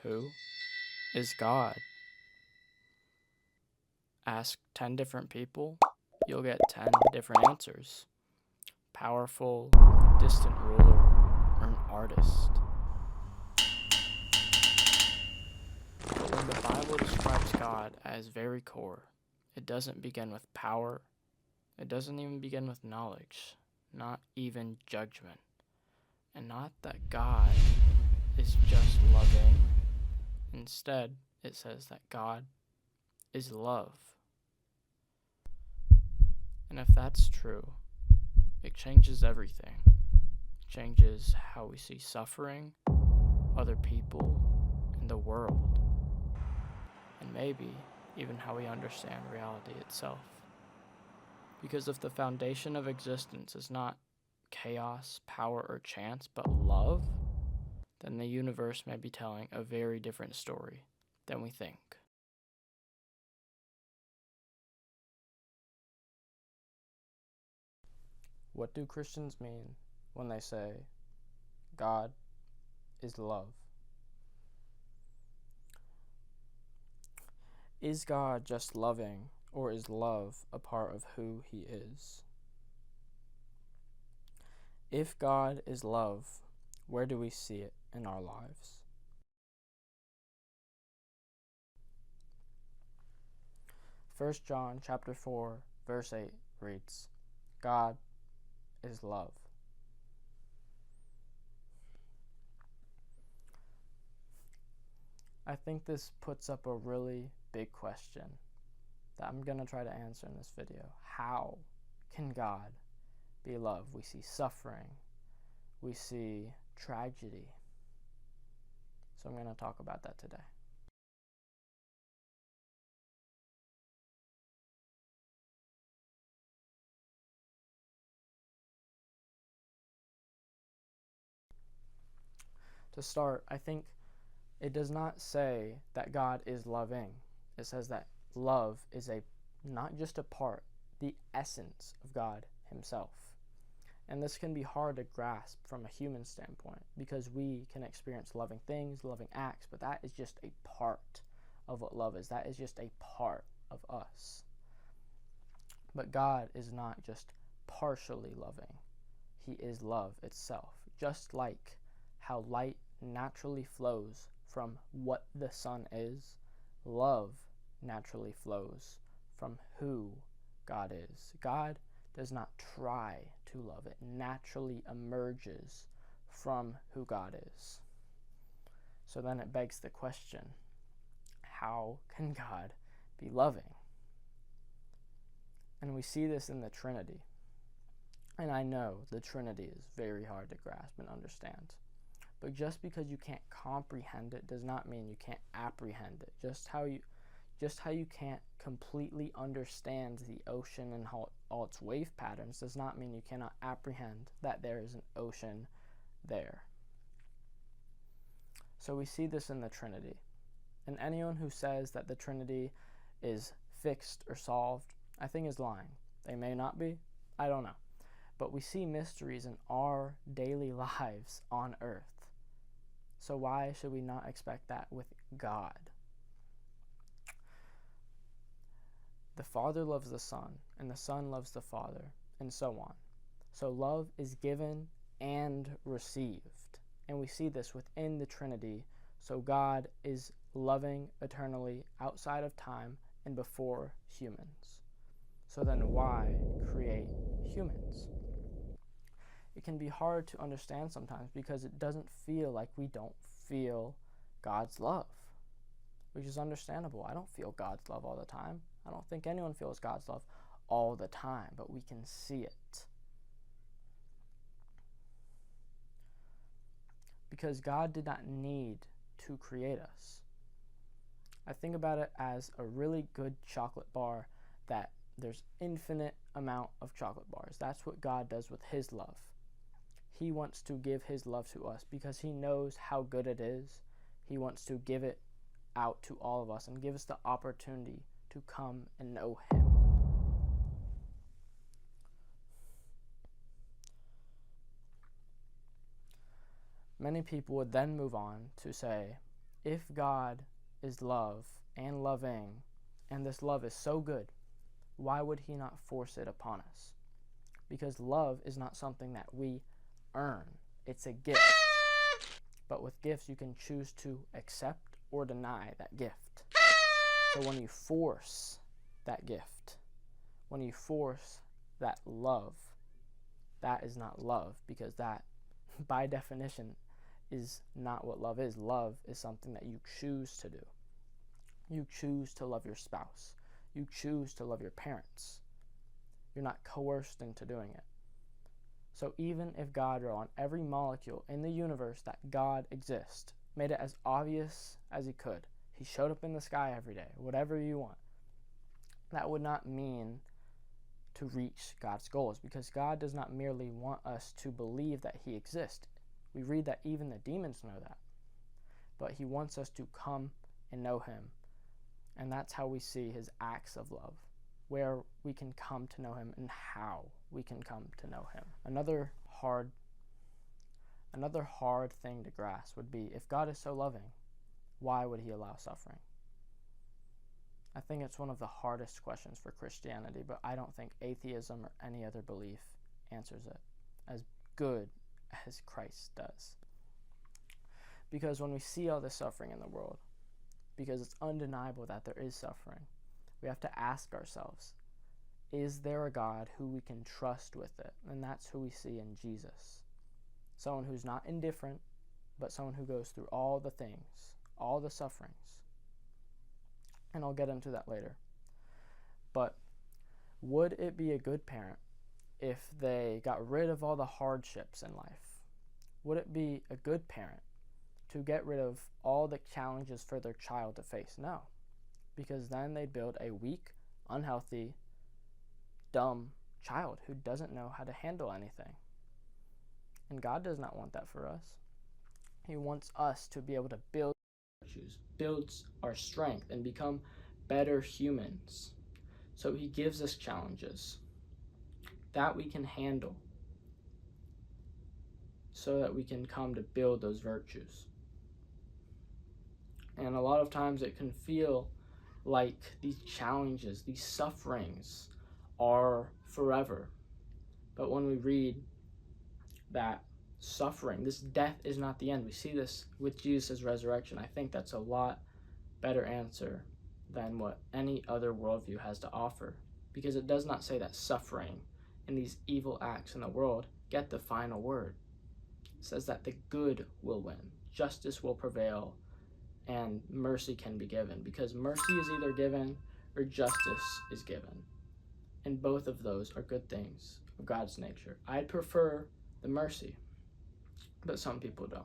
Who is God? Ask 10 different people, you'll get 10 different answers. Powerful, distant ruler, or an artist. But when the Bible describes God as very core, it doesn't begin with power, it doesn't even begin with knowledge, not even judgment. And not that God is just loving. Instead, it says that God is love. And if that's true, it changes everything. It changes how we see suffering, other people, and the world. And maybe even how we understand reality itself. Because if the foundation of existence is not chaos, power, or chance, but love, then the universe may be telling a very different story than we think. What do Christians mean when they say God is love? Is God just loving, or is love a part of who he is? If God is love, where do we see it in our lives? First John chapter 4, verse 8 reads, God is love. I think this puts up a really big question that I'm going to try to answer in this video. How can God be love? We see suffering. We see tragedy. So I'm going to talk about that today. To start, I think it does not say that God is loving. It says that love is not just a part, the essence of God himself. And this can be hard to grasp from a human standpoint because we can experience loving things, loving acts, but that is just a part of what love is. That is just a part of us. But God is not just partially loving. He is love itself. Just like how light naturally flows from what the sun is, love naturally flows from who God is. God does not try to love. It naturally emerges from who God is. So then it begs the question, how can God be loving? And we see this in the Trinity. And I know the Trinity is very hard to grasp and understand. But just because you can't comprehend it does not mean you can't apprehend it. Just how you can't completely understand the ocean and all its wave patterns does not mean you cannot apprehend that there is an ocean there. So we see this in the Trinity. And anyone who says that the Trinity is fixed or solved, I think is lying. They may not be, I don't know. But we see mysteries in our daily lives on earth. So why should we not expect that with God? The Father loves the Son, and the Son loves the Father, and so on. So love is given and received. And we see this within the Trinity. So God is loving eternally outside of time and before humans. So then why create humans? It can be hard to understand sometimes because it doesn't feel like we don't feel God's love, which is understandable. I don't feel God's love all the time. I don't think anyone feels God's love all the time, but we can see it. Because God did not need to create us. I think about it as a really good chocolate bar that there's infinite amount of chocolate bars. That's what God does with his love. He wants to give his love to us because he knows how good it is. He wants to give it out to all of us and give us the opportunity to come and know him. Many people would then move on to say, If God is love and loving, and this love is so good, why would he not force it upon us? Because love is not something that we earn. It's a gift. But with gifts, you can choose to accept or deny that gift. So when you force that gift, when you force that love, that is not love, because that, by definition, is not what love is. Love is something that you choose to do. You choose to love your spouse. You choose to love your parents. You're not coerced into doing it. So even if God wrote on every molecule in the universe that God exists, made it as obvious as he could, he showed up in the sky every day, whatever you want, that would not mean to reach God's goals, because God does not merely want us to believe that he exists. We read that even the demons know that. But he wants us to come and know him. And that's how we see his acts of love, where we can come to know him and how we can come to know him. Another hard thing to grasp would be, if God is so loving, why would he allow suffering? I think it's one of the hardest questions for Christianity, but I don't think atheism or any other belief answers it as good as Christ does. Because when we see all this suffering in the world, because it's undeniable that there is suffering, we have to ask ourselves, is there a God who we can trust with it? And that's who we see in Jesus. Someone who's not indifferent, but someone who goes through all the things, all the sufferings. And I'll get into that later. But would it be a good parent if they got rid of all the hardships in life? Would it be a good parent to get rid of all the challenges for their child to face? No. Because then they'd build a weak, unhealthy, dumb child who doesn't know how to handle anything. And God does not want that for us. He wants us to be able to build virtues, builds our strength, and become better humans. So he gives us challenges that we can handle so that we can come to build those virtues. And a lot of times it can feel like these challenges, these sufferings are forever. But when we read that suffering, this death is not the end, we see this with Jesus' resurrection, I think that's a lot better answer than what any other worldview has to offer. Because it does not say that suffering and these evil acts in the world get the final word. It says that the good will win, justice will prevail, and mercy can be given, because mercy is either given or justice is given. And both of those are good things of God's nature. I'd prefer the mercy, but some people don't.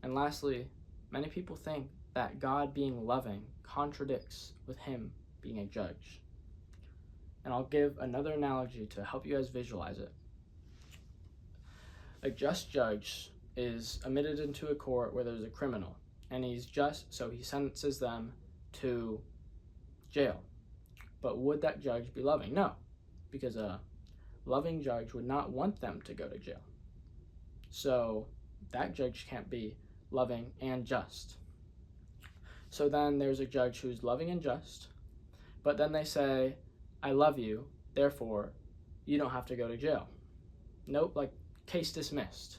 And lastly, many people think that God being loving contradicts with him being a judge. And I'll give another analogy to help you guys visualize it. A just judge is admitted into a court where there's a criminal, and he's just, so he sentences them to jail. But would that judge be loving? No, because a loving judge would not want them to go to jail. So that judge can't be loving and just. So then there's a judge who's loving and just, but then they say, I love you, therefore you don't have to go to jail. Nope, like case dismissed.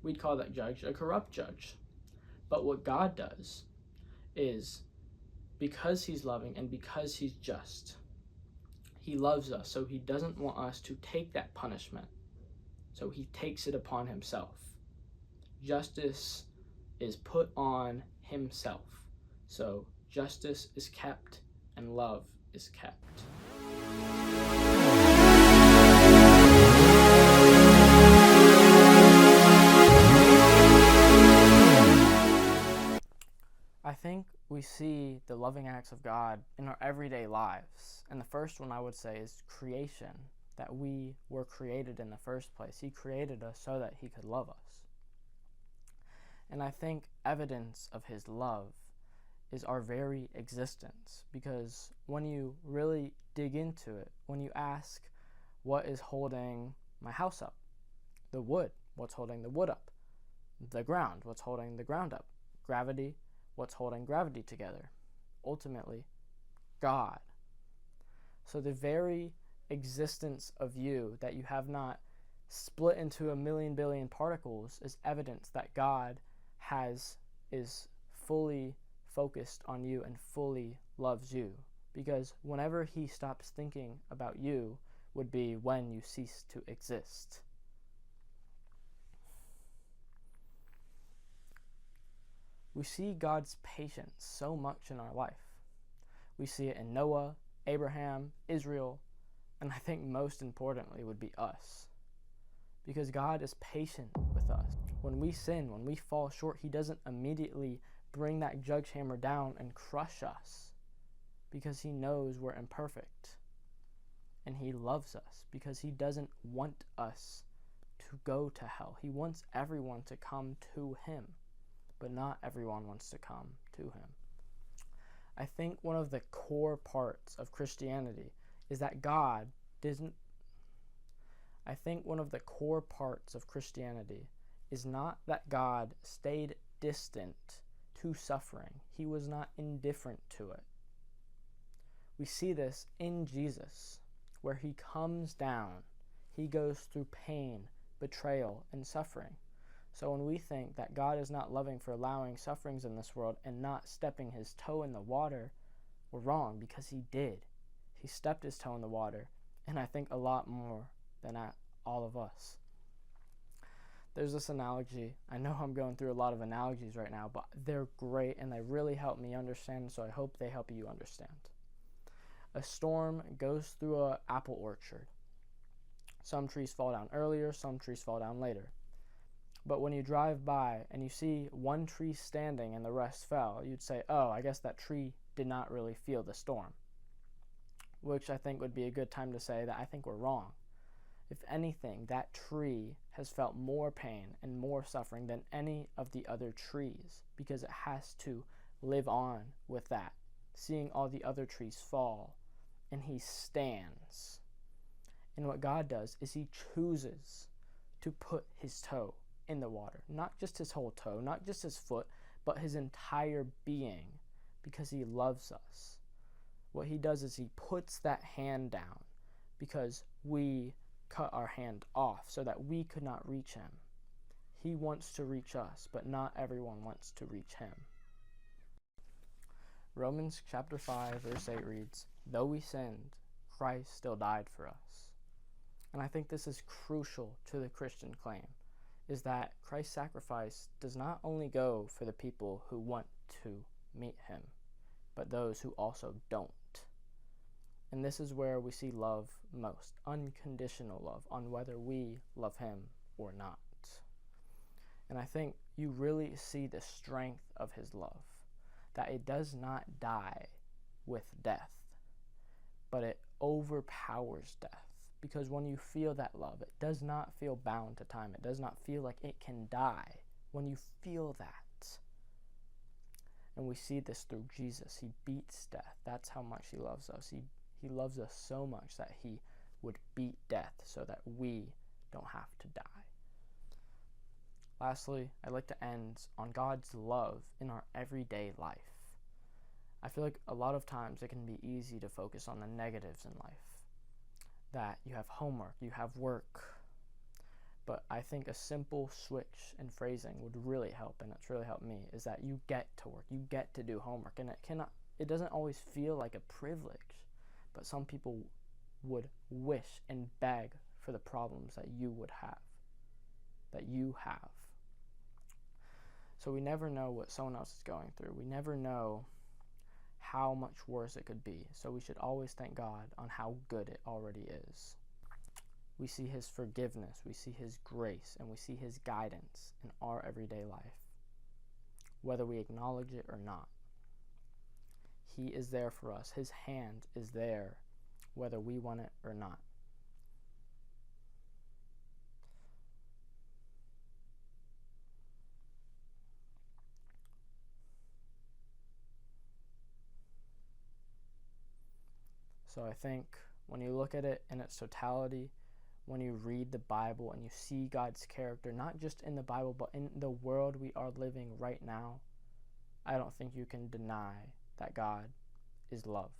We'd call that judge a corrupt judge. But what God does is, because he's loving and because he's just, he loves us, so he doesn't want us to take that punishment. So he takes it upon himself. Justice is put on himself. So justice is kept and love is kept. I think we see the loving acts of God in our everyday lives. And the first one I would say is creation, that we were created in the first place. He created us so that he could love us. And I think evidence of his love is our very existence, because when you really dig into it, when you ask, what is holding my house up? The wood. What's holding the wood up? The ground, what's holding the ground up? Gravity, what's holding gravity together? Ultimately, God. So the very existence of you, that you have not split into a million billion particles, is evidence that God is fully focused on you and fully loves you. Because whenever he stops thinking about you would be when you cease to exist. We see God's patience so much in our life. We see it in Noah, Abraham, Israel, and I think most importantly would be us. Because God is patient with us. When we sin, when we fall short, he doesn't immediately bring that judge hammer down and crush us, because he knows we're imperfect. And he loves us because he doesn't want us to go to hell. He wants everyone to come to him, but not everyone wants to come to him. I think one of the core parts of Christianity is that God doesn't. I think one of the core parts of Christianity is not that God stayed distant to suffering. He was not indifferent to it. We see this in Jesus, where he comes down, he goes through pain, betrayal, and suffering. So when we think that God is not loving for allowing sufferings in this world and not stepping his toe in the water, we're wrong, because he did. He stepped his toe in the water, and I think a lot more than all of us. There's this analogy. I know I'm going through a lot of analogies right now, but they're great and they really help me understand, so I hope they help you understand. A storm goes through an apple orchard. Some trees fall down earlier, some trees fall down later. But when you drive by and you see one tree standing and the rest fell, you'd say, oh, I guess that tree did not really feel the storm. Which I think would be a good time to say that I think we're wrong. If anything, that tree has felt more pain and more suffering than any of the other trees, because it has to live on with that, seeing all the other trees fall, and he stands. And what God does is he chooses to put his toe in the water, not just his whole toe, not just his foot, but his entire being, because he loves us. What he does is he puts that hand down because we cut our hand off so that we could not reach him. He wants to reach us, but not everyone wants to reach him. Romans chapter 5 verse 8 reads, though we sinned, Christ still died for us. And I think this is crucial to the Christian claim, is that Christ's sacrifice does not only go for the people who want to meet him, but those who also don't. And this is where we see love most, unconditional love, on whether we love him or not. And I think you really see the strength of his love, that it does not die with death, but it overpowers death. Because when you feel that love, it does not feel bound to time. It does not feel like it can die when you feel that. And we see this through Jesus. He beats death. That's how much he loves us. He loves us so much that he would beat death so that we don't have to die. Lastly, I'd like to end on God's love in our everyday life. I feel like a lot of times it can be easy to focus on the negatives in life. That you have homework, you have work. But I think a simple switch in phrasing would really help, and it's really helped me, is that you get to work, you get to do homework, and it doesn't always feel like a privilege, but some people would wish and beg for the problems that you would have, that you have. So we never know what someone else is going through. We never know how much worse it could be. So we should always thank God on how good it already is. We see his forgiveness, we see his grace, and we see his guidance in our everyday life, whether we acknowledge it or not. He is there for us. His hand is there, whether we want it or not. So I think when you look at it in its totality, when you read the Bible and you see God's character, not just in the Bible, but in the world we are living right now, I don't think you can deny that God is love.